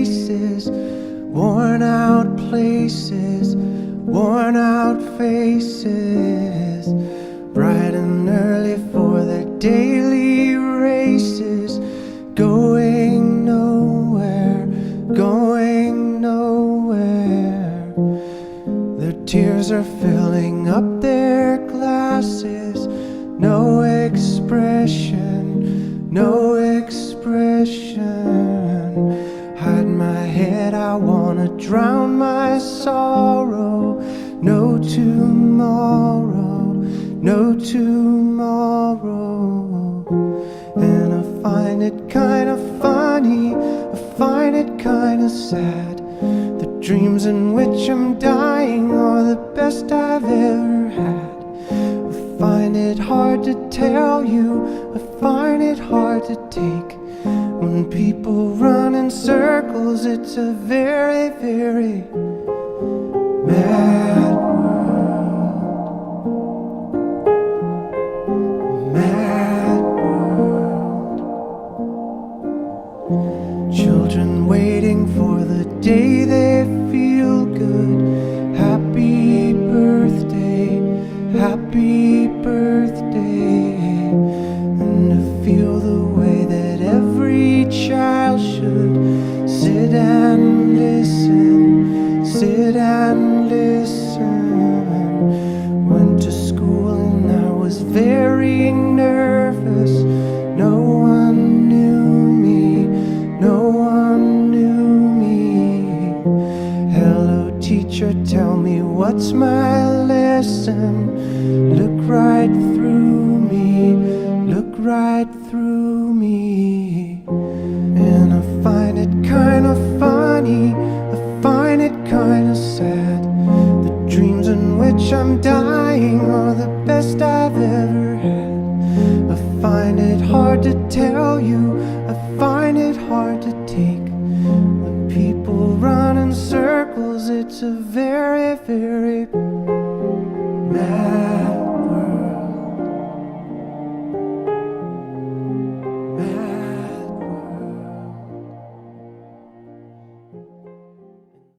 faces, worn out places, worn out faces, bright and early for their daily races, going nowhere, going nowhere. Their tears are filling up their glasses, no expression, no expression. Hide my head, I wanna drown my sorrow. No tomorrow, no tomorrow. And I find it kinda funny, I find it kinda sad. The dreams in which I'm dying are the best I've ever had. I find it hard to tell you, I find it hard to take. When people run in circles, it's a very, very mad world. Mad world. Children waiting for the day they feel good. Happy birthday, happy birthday. And to feel the way that every child should sit and listen, sit and listen. Went to school and I was very nervous. No one knew me, no one knew me. Hello teacher, tell me what's my lesson. Look right through me, look right through me. And I find it kinda funny, I find it kinda sad. The dreams in which I'm dying are the best I've ever had. I find it hard to tell you, I find it hard to take. When people run in circles, it's a very, very mad